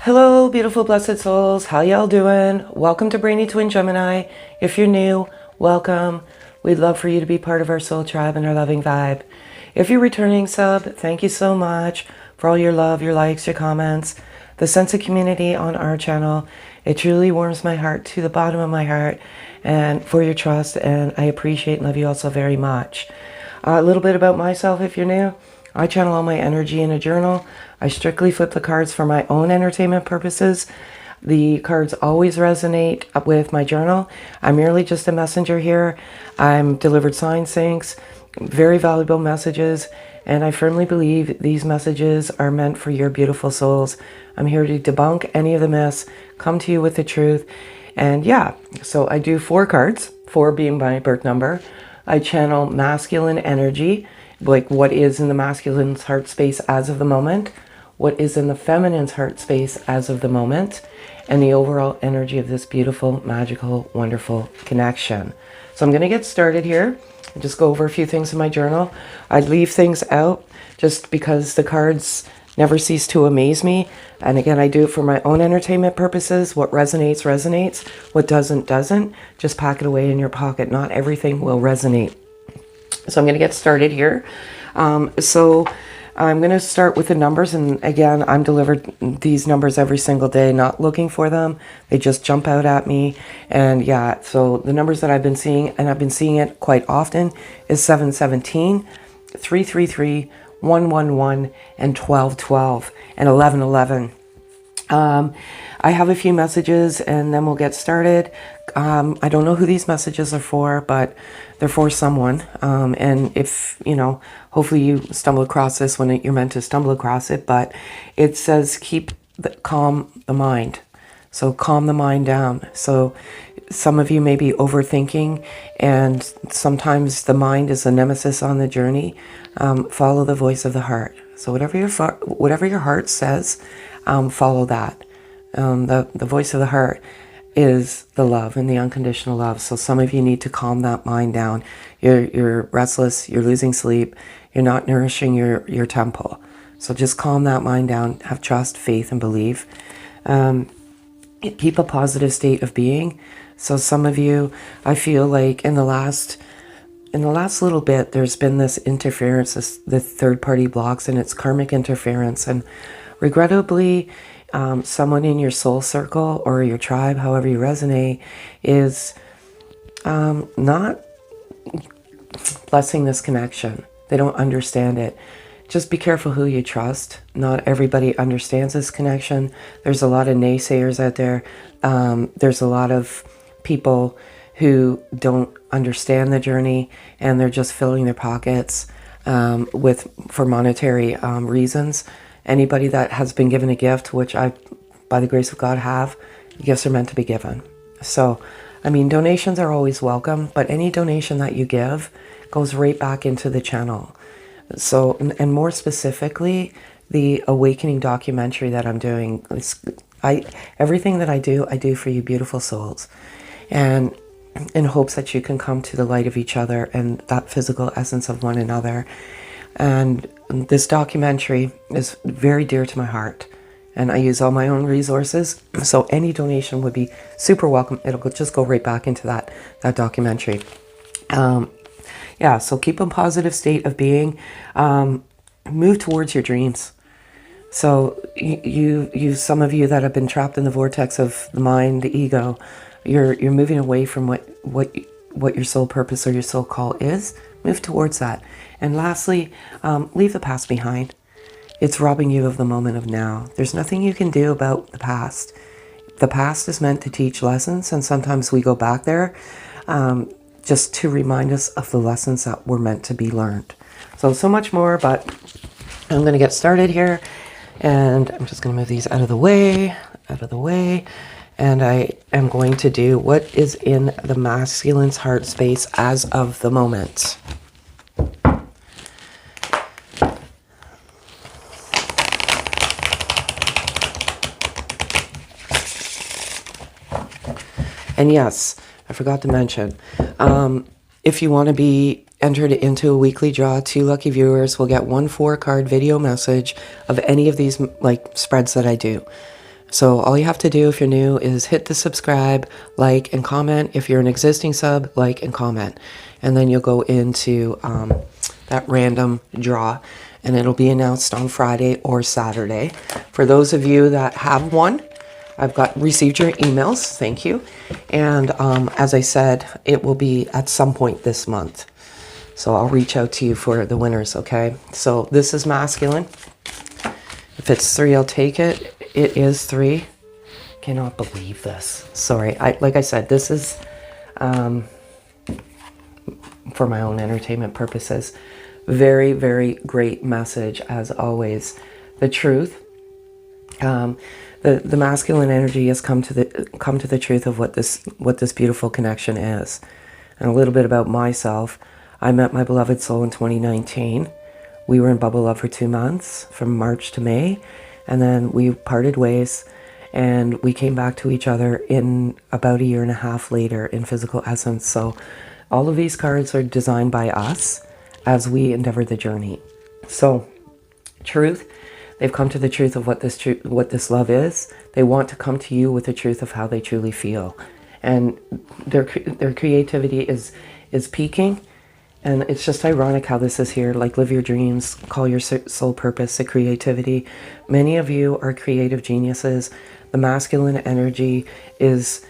Hello, beautiful blessed souls. How y'all doing? Welcome to Brainy Twin Gemini. If you're new, welcome. We'd love for you to be part of our soul tribe and our loving vibe. If you're returning sub, thank you so much for all your love, your likes, your comments, the sense of community on our channel. It truly warms my heart to the bottom of my heart, and for your trust, and I appreciate and love you all so very much. A little bit about myself if you're new. I channel all my energy in a journal. I strictly flip the cards for my own entertainment purposes. The cards always resonate with my journal. I'm merely just a messenger here. I'm delivered sign syncs, very valuable messages, and I firmly believe these messages are meant for your beautiful souls. I'm here to debunk any of the myths, come to you with the truth. And yeah, so I do 4 cards, 4 being my birth number. I channel masculine energy, like what is in the masculine's heart space as of the moment, what is in the feminine's heart space as of the moment, and the overall energy of this beautiful, magical, wonderful connection. So I'm going to get started here and just go over a few things in my journal. I leave things out just because the cards never cease to amaze me. And again, I do it for my own entertainment purposes. What resonates, resonates. What doesn't, doesn't. Just pack it away in your pocket. Not everything will resonate. So I'm going to get started here. So I'm going to start with the numbers. And again, I'm delivered these numbers every single day, not looking for them. They just jump out at me. And yeah, so the numbers that I've been seeing, and I've been seeing it quite often, is 717, 333, 111, and 1212, and 1111. I have a few messages and then we'll get started. I don't know who these messages are for, but they're for someone. And if, you know, hopefully you stumble across this when you're meant to stumble across it, but it says calm the mind. So calm the mind down. So some of you may be overthinking, and sometimes the mind is a nemesis on the journey. Follow the voice of the heart. So whatever your heart says, follow that. The voice of the heart is the love and the unconditional love. So some of you need to calm that mind down. You're restless, you're losing sleep, you're not nourishing your temple. So just calm that mind down, have trust, faith, and belief. Keep a positive state of being. So some of you, I feel like in the last little bit, there's been this interference, the third party blocks, and it's karmic interference. And regrettably, someone in your soul circle or your tribe, however you resonate, is not blessing this connection. They don't understand it. Just be careful who you trust. Not everybody understands this connection. There's a lot of naysayers out there. There's a lot of people who don't understand the journey, and they're just filling their pockets for monetary reasons. Anybody that has been given a gift, which I, by the grace of God, have, gifts are meant to be given. So, I mean, donations are always welcome, but any donation that you give goes right back into the channel. So, and more specifically, the Awakening documentary that I'm doing, everything that I do for you beautiful souls. And in hopes that you can come to the light of each other and that physical essence of one another. And this documentary is very dear to my heart, and I use all my own resources, so any donation would be super welcome. It'll just go right back into that documentary. Yeah, so keep a positive state of being. Move towards your dreams. So you some of you that have been trapped in the vortex of the mind, the ego, you're moving away from what your soul purpose or your soul call is. Move towards that. And lastly, leave the past behind. It's robbing you of the moment of now. There's nothing you can do about the past. The past is meant to teach lessons, and sometimes we go back there just to remind us of the lessons that were meant to be learned. So much more, but I'm going to get started here, and I'm just going to move these out of the way, and I am going to do what is in the masculine's heart space as of the moment. And yes, I forgot to mention, if you want to be entered into a weekly draw, 2 lucky viewers will get 1 4-card video message of any of these like spreads that I do. So all you have to do if you're new is hit the subscribe, like, and comment. If you're an existing sub, like and comment. And then you'll go into that random draw, and it'll be announced on Friday or Saturday. For those of you that have won, I've received your emails. Thank you. And as I said, it will be at some point this month. So I'll reach out to you for the winners, okay? So this is masculine. If it's 3, I'll take it. It is 3. Cannot believe this. Sorry. Like I said, this is for my own entertainment purposes. Very, very great message as always. The truth. The masculine energy has come to the truth of what this beautiful connection is. And a little bit about myself. I met my beloved soul in 2019. We were in bubble love for 2 months, from March to May, and then we parted ways, and we came back to each other in about 1.5 years later in physical essence. So all of these cards are designed by us as we endeavor the journey. So truth, they've come to the truth of what this love is. They want to come to you with the truth of how they truly feel, and their creativity is peaking. And it's just ironic how this is here, like live your dreams, call your soul purpose, the creativity. Many of you are creative geniuses. The masculine energy is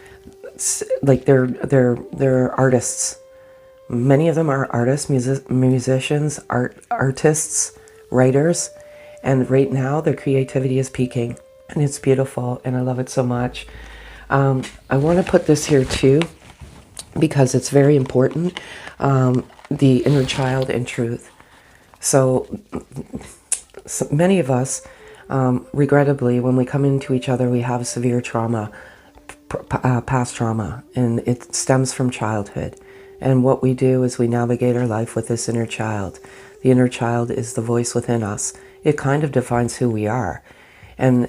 like they're artists. Many of them are artists, musicians, artists, writers. And right now their creativity is peaking, and it's beautiful, and I love it so much. I want to put this here too, because it's very important. The inner child and truth. So many of us, regrettably, when we come into each other, we have severe trauma, past trauma, and it stems from childhood. And what we do is we navigate our life with this inner child. The inner child is the voice within us. It kind of defines who we are. And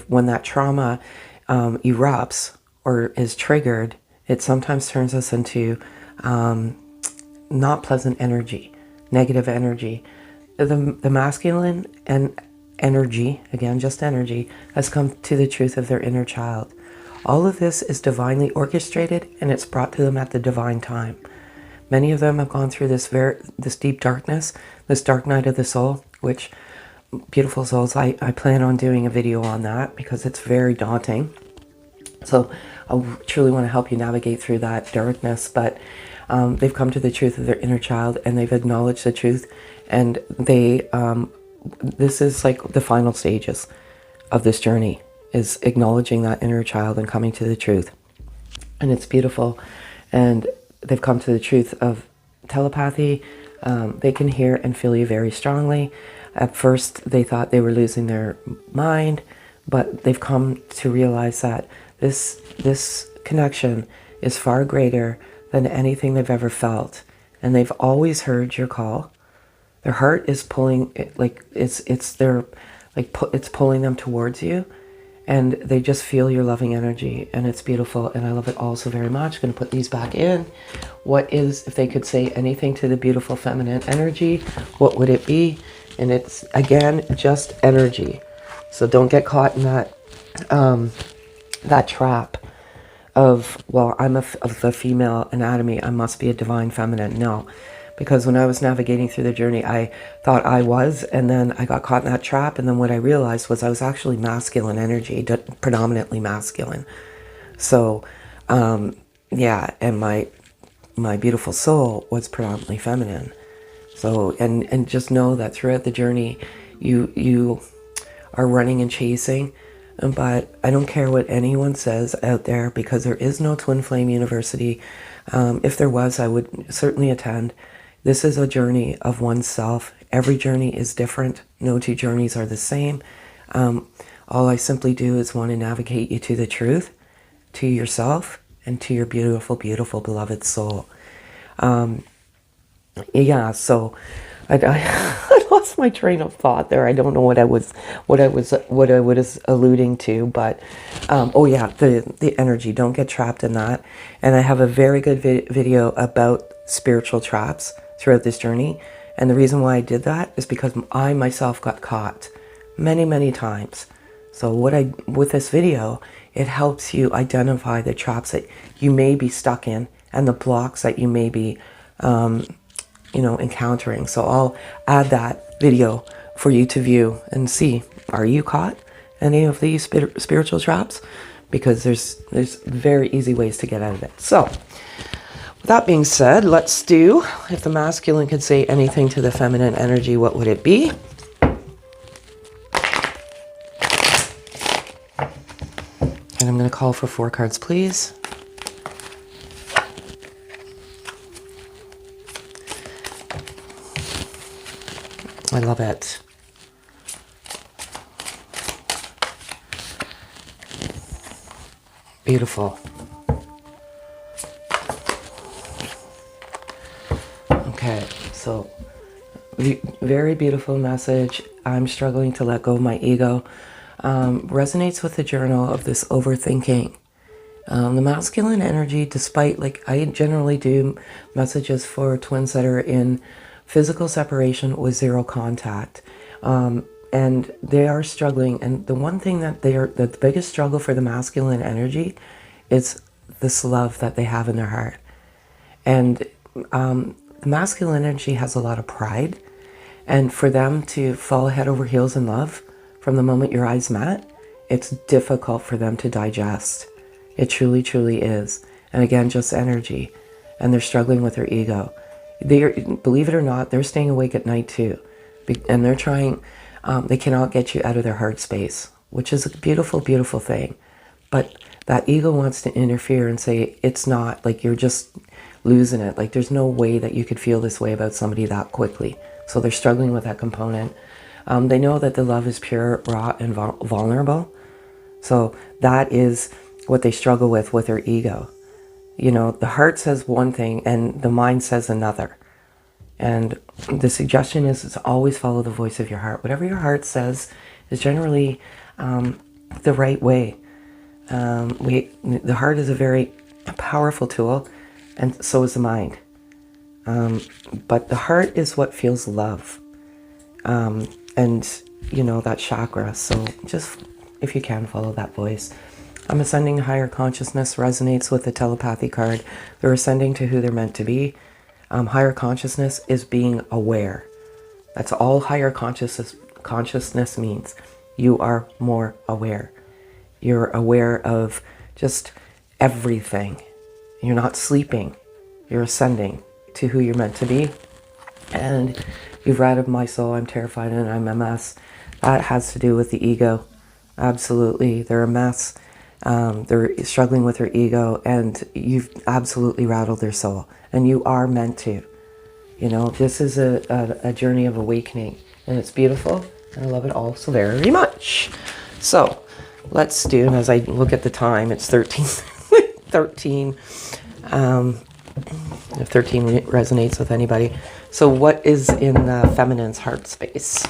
when that trauma erupts or is triggered, it sometimes turns us into not pleasant energy, negative energy. The masculine and energy, again, just energy, has come to the truth of their inner child. All of this is divinely orchestrated, and it's brought to them at the divine time. Many of them have gone through this deep darkness, this dark night of the soul, which, beautiful souls, I plan on doing a video on that because it's very daunting. So I truly want to help you navigate through that darkness, but they've come to the truth of their inner child, and they've acknowledged the truth, and this is like the final stages of this journey, is acknowledging that inner child and coming to the truth. And it's beautiful. And they've come to the truth of telepathy. They can hear and feel you very strongly. At first they thought they were losing their mind, but they've come to realize that this connection is far greater than anything they've ever felt, and they've always heard your call. Their heart is pulling, it's pulling them towards you, and they just feel your loving energy, and it's beautiful, and I love it all so very much. Going to put these back in. What is, if they could say anything to the beautiful feminine energy, what would it be? And it's, again, just energy. So don't get caught in that trap of, well, I'm of the female anatomy, I must be a divine feminine. No, because when I was navigating through the journey, I thought I was, and then I got caught in that trap, and then what I realized was I was actually masculine energy, predominantly masculine. So, yeah, and my beautiful soul was predominantly feminine. So, and just know that throughout the journey, you are running and chasing. But I don't care what anyone says out there, because there is no Twin Flame University. If there was, I would certainly attend. This is a journey of oneself. Every journey is different. No two journeys are the same. All I simply do is want to navigate you to the truth, to yourself, and to your beautiful, beautiful beloved soul. Yeah, so I lost my train of thought there. I don't know what I was alluding to, but oh yeah, the energy. Don't get trapped in that. And I have a very good video about spiritual traps throughout this journey. And the reason why I did that is because I myself got caught many, many times. So with this video, it helps you identify the traps that you may be stuck in and the blocks that you may be, encountering. So I'll add that video for you to view and see, are you caught any of these spiritual traps? Because there's very easy ways to get out of it. So with that being said, let's do, if the masculine could say anything to the feminine energy, what would it be? And I'm going to call for 4 cards, please. I love it. Beautiful. Okay, so very beautiful message. I'm struggling to let go of my ego. Resonates with the journal of this overthinking. The masculine energy, despite, like, I generally do messages for twins that are in physical separation with 0 contact. And they are struggling. And the one thing that the biggest struggle for the masculine energy is this love that they have in their heart. And the masculine energy has a lot of pride. And for them to fall head over heels in love from the moment your eyes met, it's difficult for them to digest. It truly, truly is. And again, just energy. And they're struggling with their ego. Believe it or not, they're staying awake at night too. And they're trying, they cannot get you out of their heart space, which is a beautiful, beautiful thing. But that ego wants to interfere and say, it's not, like, you're just losing it. Like, there's no way that you could feel this way about somebody that quickly. So they're struggling with that component. They know that the love is pure, raw, and vulnerable. So that is what they struggle with their ego. You know, the heart says one thing and the mind says another. And the suggestion is to always follow the voice of your heart. Whatever your heart says is generally the right way. The heart is a very powerful tool, and so is the mind. But the heart is what feels love. And, you know, that chakra. So just, if you can, follow that voice. Ascending higher consciousness resonates with the telepathy card. They're ascending to who they're meant to be. Higher consciousness is being aware. That's all higher consciousness means. You are more aware. You're aware of just everything. You're not sleeping. You're ascending to who you're meant to be. And you've read of my soul, I'm terrified and I'm a mess. That has to do with the ego. Absolutely. They're a mess. They're struggling with their ego, and you've absolutely rattled their soul. And you are meant to. You know, this is a journey of awakening. And it's beautiful. And I love it all so very much. So, let's do, and as I look at the time, it's 13. 13. If 13 resonates with anybody. So what is in the feminine's heart space?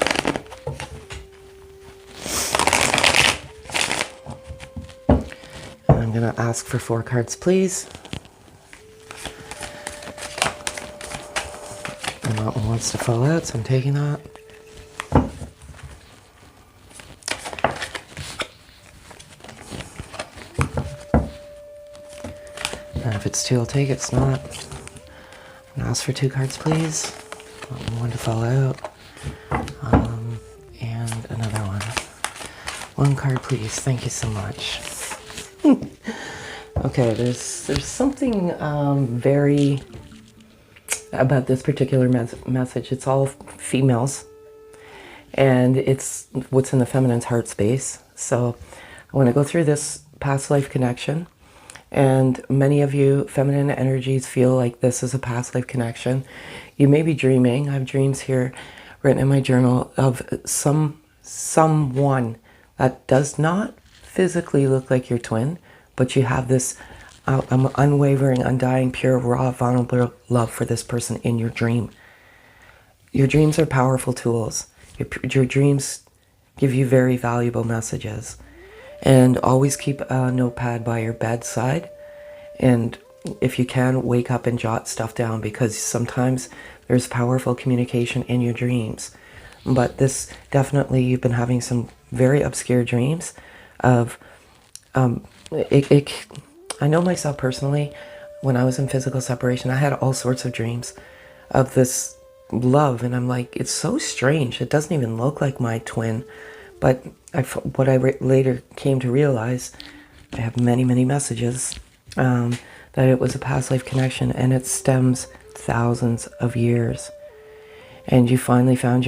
I'm going to ask for 4 cards, please. And that one wants to fall out, so I'm taking that. And if it's 2, I'll take it. It's not. I'm going to ask for 2 cards, please. One to fall out. And another one. 1 card, please. Thank you so much. Okay, there's something very about this particular message. It's all females, and it's what's in the feminine's heart space. So I want to go through this past life connection, and many of you feminine energies feel like this is a past life connection. You may be dreaming. I have dreams here written in my journal of someone that does not physically look like your twin, but you have this unwavering, undying, pure, raw, vulnerable love for this person in your dream. Your dreams are powerful tools. Your dreams give you very valuable messages. And always keep a notepad by your bedside. And if you can, wake up and jot stuff down, because sometimes there's powerful communication in your dreams. But this, definitely, you've been having some very obscure dreams of, I know myself personally, when I was in physical separation, I had all sorts of dreams of this love, and I'm like, it's so strange. It doesn't even look like my twin. But what I later came to realize, I have many, many messages, that it was a past life connection, and it stems thousands of years. And you finally found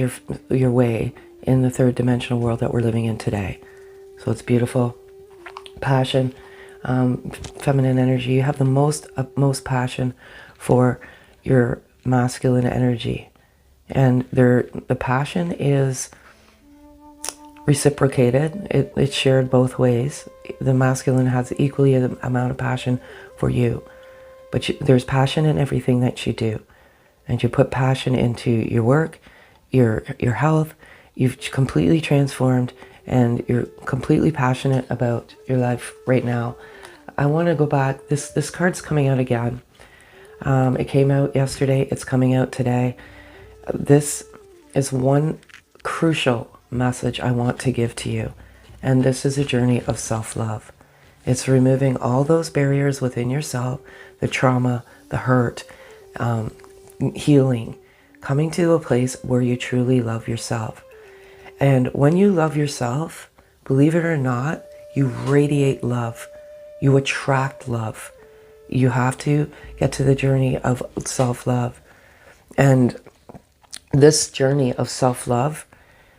your way in the third dimensional world that we're living in today. So it's beautiful. Passion, feminine energy. You have the most passion for your masculine energy, and the passion is reciprocated. It's shared both ways. The masculine has equally an amount of passion for you, but there's passion in everything that you do, and you put passion into your work, your health. You've completely transformed, and you're completely passionate about your life right now. I want to go back. This card's coming out again. It came out yesterday. It's coming out today. This is one crucial message I want to give to you. And this is a journey of self-love. It's removing all those barriers within yourself, the trauma, the hurt, healing, coming to a place where you truly love yourself. And when you love yourself, believe it or not, you radiate love. You attract love. You have to get to the journey of self-love. And this journey of self-love,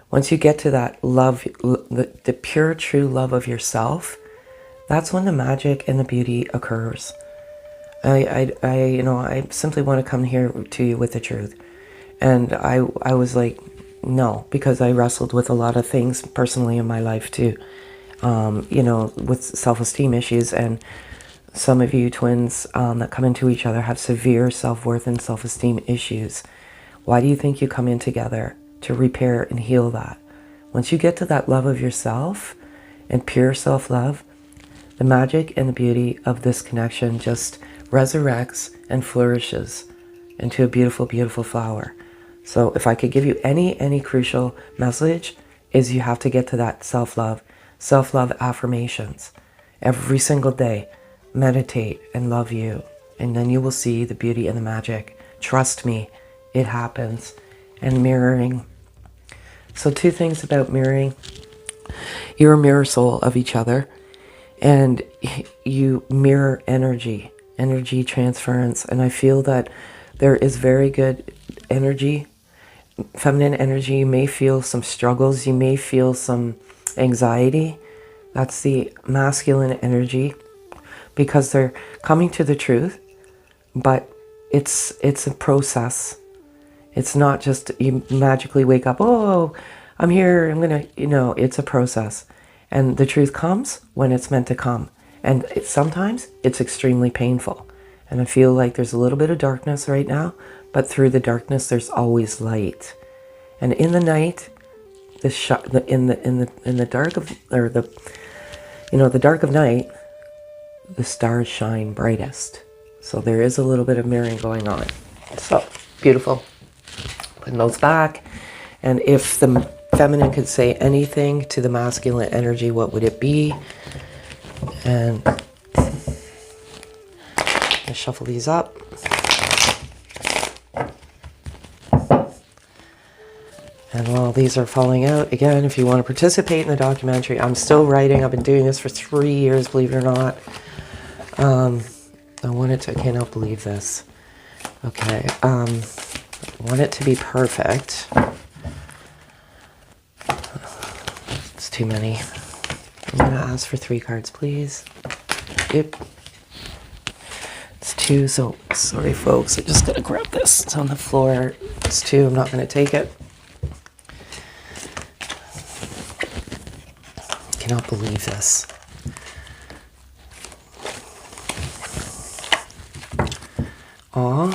once you get to that love, the pure, true love of yourself, that's when the magic and the beauty occurs. I simply want to come here to you with the truth. And I was like, no, because I wrestled with a lot of things personally in my life too. With self-esteem issues, and some of you twins that come into each other have severe self-worth and self-esteem issues. Why do you think you come in together? To repair and heal that. Once you get to that love of yourself and pure self-love, the magic and the beauty of this connection just resurrects and flourishes into a beautiful, beautiful flower. So if I could give you any crucial message, is you have to get to that self-love. Self-love affirmations. Every single day, meditate and love you. And then you will see the beauty and the magic. Trust me, it happens. And mirroring. So 2 things about mirroring. You're a mirror soul of each other. And you mirror energy transference. And I feel that there is very good energy, feminine energy. You may feel some struggles. You may feel some anxiety. That's the masculine energy, because they're coming to the truth, but it's a process. It's not just you magically wake up, oh, I'm here, I'm gonna, it's a process. And the truth comes when it's meant to come. And sometimes it's extremely painful. And I feel like there's a little bit of darkness right now, but through the darkness there's always light. And in the night, in the dark of, or the dark of night, the stars shine brightest. So there is a little bit of mirroring going on. So beautiful. Putting those back. And if the feminine could say anything to the masculine energy, what would it be? And I shuffle these up. And while these are falling out, again, if you want to participate in the documentary, I'm still writing. I've been doing this for 3 years, believe it or not. I cannot believe this. Okay, I want it to be perfect. It's too many. I'm going to ask for 3 cards, please. Yep. It's 2, so sorry, folks. I just got to grab this. It's on the floor. It's 2. I'm not going to take it. I cannot believe this. Aw.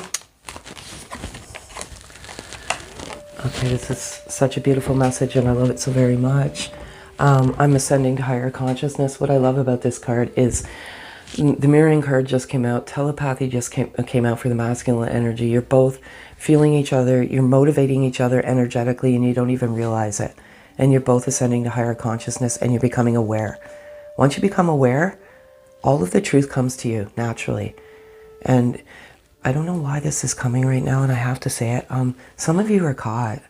Okay, this is such a beautiful message, and I love it so very much. I'm ascending to higher consciousness. What I love about this card is the mirroring card just came out. Telepathy just came out for the masculine energy. You're both feeling each other. You're motivating each other energetically, and you don't even realize it. and you're both ascending to higher consciousness, and you're becoming aware. Once you become aware, all of the truth comes to you naturally. And I don't know why this is coming right now, and I have to say it. Some of you are caught.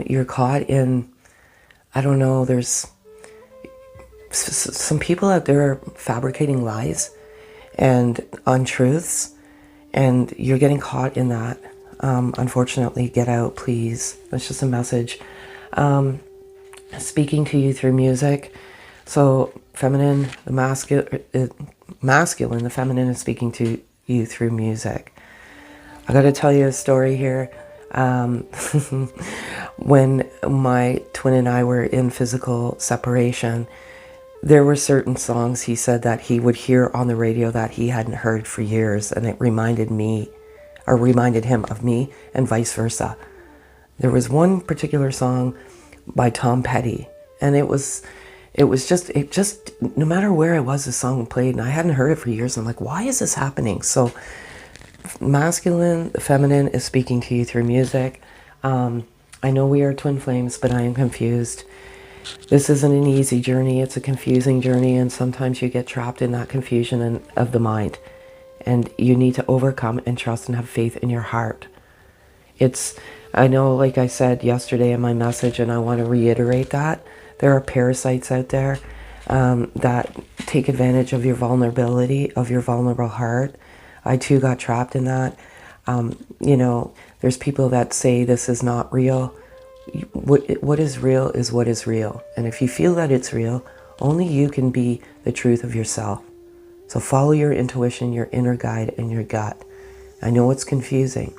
You're caught in, I don't know, there's some people out there fabricating lies and untruths, and you're getting caught in that. Unfortunately, get out, please. That's just a message. Speaking to you through music. So feminine, the masculine, the feminine is speaking to you through music. I got to tell you a story here. When my twin and I were in physical separation, there were certain songs he said that he would hear on the radio that he hadn't heard for years, and it reminded me, or reminded him of me, and vice versa. There was one particular song by Tom Petty, and it just no matter where I was, the song played, and I hadn't heard it for years. I'm like, why is this happening? So masculine, the feminine is speaking to you through music. I know we are twin flames, but I am confused. This isn't an easy journey. It's a confusing journey, and sometimes you get trapped in that confusion of the mind, and you need to overcome and trust and have faith in your heart. I know, like I said yesterday in my message, and I want to reiterate that, there are parasites out there that take advantage of your vulnerability, of your vulnerable heart. I too got trapped in that. There's people that say this is not real. What is real is what is real. And if you feel that it's real, only you can be the truth of yourself. So follow your intuition, your inner guide, and your gut. I know it's confusing,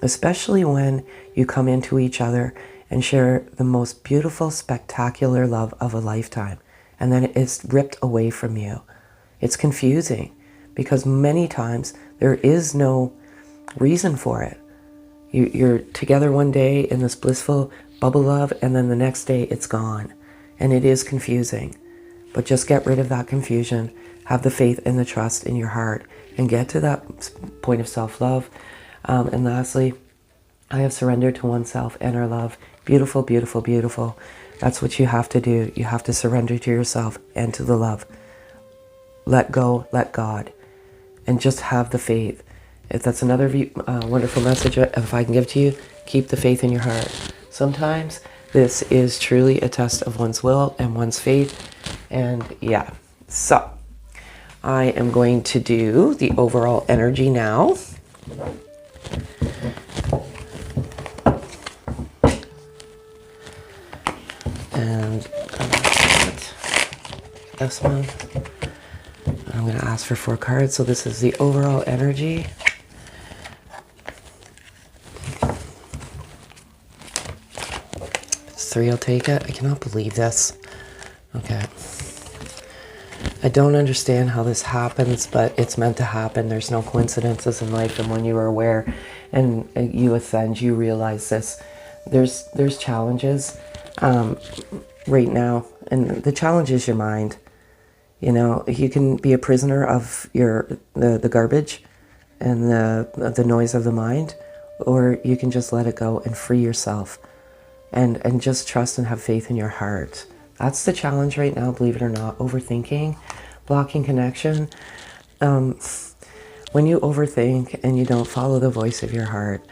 especially when you come into each other and share the most beautiful, spectacular love of a lifetime, and then it's ripped away from you. It's confusing because many times there is no reason for it. You're together one day in this blissful bubble love, and then the next day it's gone. And it is confusing. But just get rid of that confusion. Have the faith and the trust in your heart, and get to that point of self-love. And lastly, I have surrendered to oneself and our love. Beautiful, beautiful, beautiful. That's what you have to do. You have to surrender to yourself and to the love. Let go, let God, and just have the faith. If that's another wonderful message, if I can give to you, keep the faith in your heart. Sometimes this is truly a test of one's will and one's faith. And yeah, so I am going to do the overall energy now. And this one, I'm going to ask for 4 cards. So this is the overall energy. It's 3, I'll take it. I cannot believe this. Okay. I don't understand how this happens, but it's meant to happen. There's no coincidences in life, and when you are aware and you ascend, you realize this. There's challenges right now, and the challenge is your mind. You know, you can be a prisoner of the garbage and the noise of the mind, or you can just let it go and free yourself and just trust and have faith in your heart. That's the challenge right now, believe it or not. Overthinking, blocking connection. When you overthink and you don't follow the voice of your heart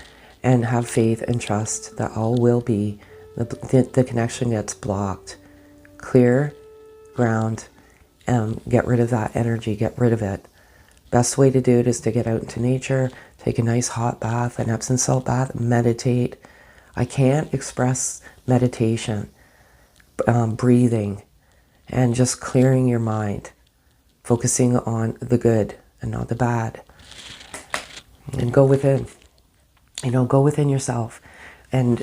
and have faith and trust that all will be, the connection gets blocked. Clear ground. Get rid of that energy. Get rid of it. Best way to do it is to get out into nature, take a nice hot bath, an Epsom salt bath, meditate. I can't express meditation. Breathing and just clearing your mind, focusing on the good and not the bad, and go within. Go within yourself and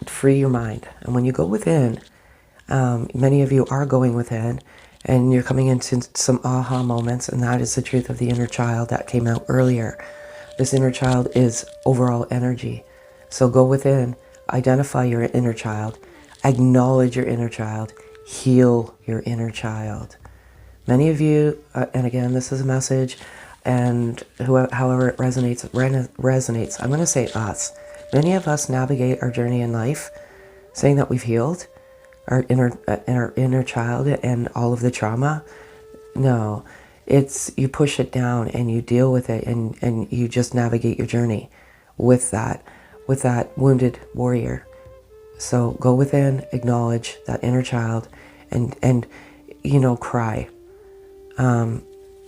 free your mind. And when you go within, many of you are going within, and you're coming into some aha moments, and that is the truth of the inner child that came out earlier. This inner child is overall energy. So go within, identify your inner child, acknowledge your inner child, heal your inner child. Many of you, and again, this is a message, and however it resonates, I'm going to say us. Many of us navigate our journey in life saying that we've healed, our inner child and all of the trauma. No, it's you push it down and you deal with it, and you just navigate your journey with that wounded warrior. So go within, acknowledge that inner child, and cry.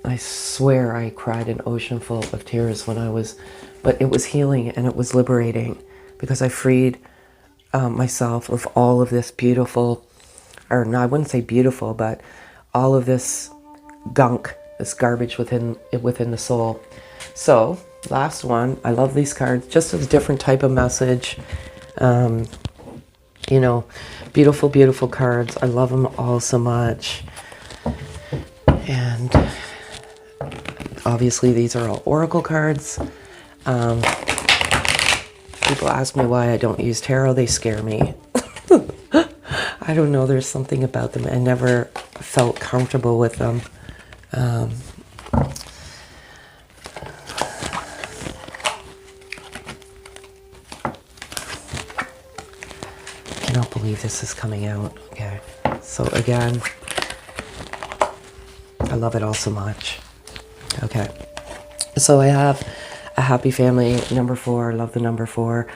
I swear I cried an ocean full of tears but it was healing and it was liberating, because I freed myself of all of this beautiful, or no, I wouldn't say beautiful, but all of this gunk, this garbage within the soul. So last one, I love these cards, just a different type of message. Beautiful, beautiful cards. I love them all so much. And obviously these are all oracle cards. People ask me why I don't use tarot. They scare me. I don't know, there's something about them. I never felt comfortable with them. I cannot believe this is coming out. Okay, so again, I love it all so much. Okay, so I have a happy family, number 4. I love the number 4.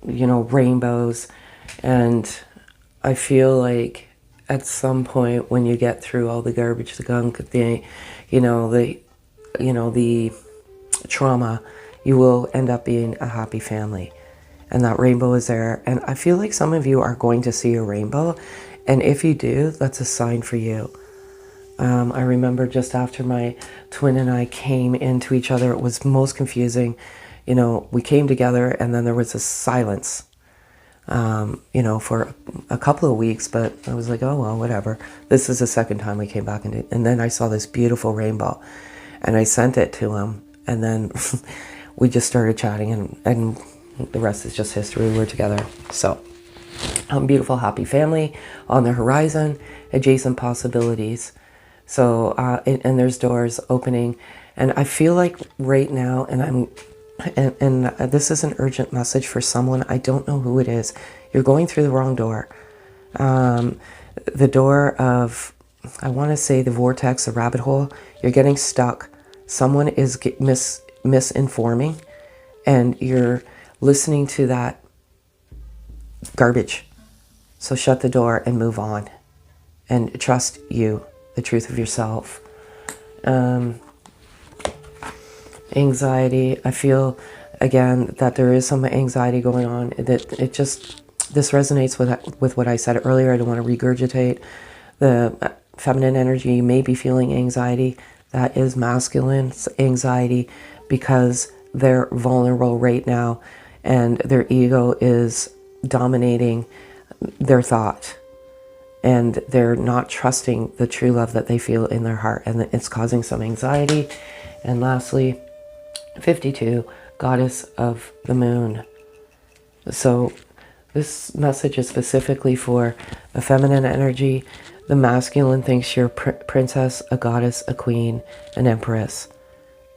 Rainbows. And I feel like at some point when you get through all the garbage, the gunk, the trauma, you will end up being a happy family. And that rainbow is there. And I feel like some of you are going to see a rainbow. And if you do, that's a sign for you. I remember just after my twin and I came into each other, it was most confusing. We came together and then there was a silence, for a couple of weeks, but I was like, oh, well, whatever. This is the second time we came back and then I saw this beautiful rainbow and I sent it to him, and then we just started chatting and the rest is just history. We're together. So, beautiful, happy family on the horizon, adjacent possibilities. So, and there's doors opening, and I feel like right now, and this is an urgent message for someone. I don't know who it is. You're going through the wrong door. The door of, I want to say the vortex, the rabbit hole. You're getting stuck. Someone is misinforming, and you're listening to that garbage. So shut the door and move on, and trust you. The truth of yourself. Anxiety. I feel again that there is some anxiety going on. That this resonates with what I said earlier. I don't want to regurgitate. The feminine energy, you may be feeling anxiety. That is masculine anxiety, because they're vulnerable right now and their ego is dominating their thought. And they're not trusting the true love that they feel in their heart. And it's causing some anxiety. And lastly, 52, goddess of the moon. So this message is specifically for the feminine energy. The masculine thinks you're a princess, a goddess, a queen, an empress.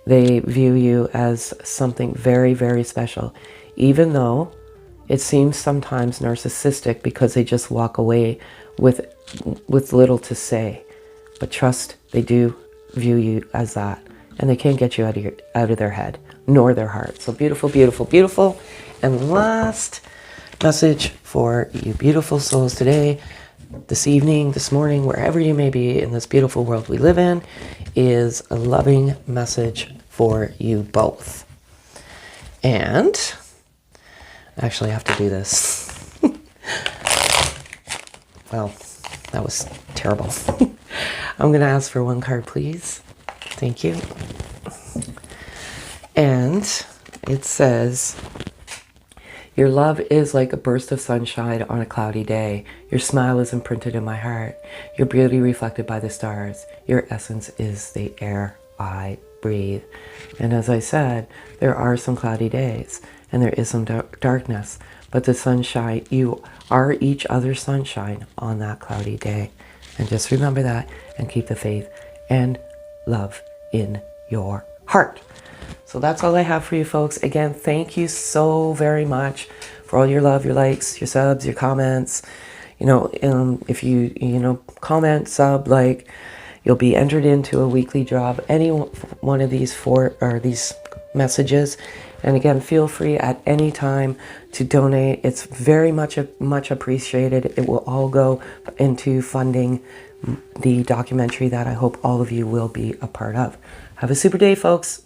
They view you as something very, very special. Even though it seems sometimes narcissistic, because they just walk away with little to say. But trust, they do view you as that, and they can't get you out of their head nor their heart. So beautiful, beautiful, beautiful. And last message for you beautiful souls today, this evening, this morning, wherever you may be in this beautiful world we live in, is a loving message for you both. And actually I have to do this. Well, that was terrible. I'm going to ask for one card, please. Thank you. And it says, your love is like a burst of sunshine on a cloudy day. Your smile is imprinted in my heart. Your beauty reflected by the stars. Your essence is the air I breathe. And as I said, there are some cloudy days and there is some darkness. But the sunshine, you are each other's sunshine on that cloudy day. And just remember that and keep the faith and love in your heart. So that's all I have for you folks. Again, thank you so very much for all your love, your likes, your subs, your comments, if you comment, sub, like, you'll be entered into a weekly job. Any one of these these messages. And again, feel free at any time to donate. It's very much appreciated. It will all go into funding the documentary that I hope all of you will be a part of. Have a super day, folks.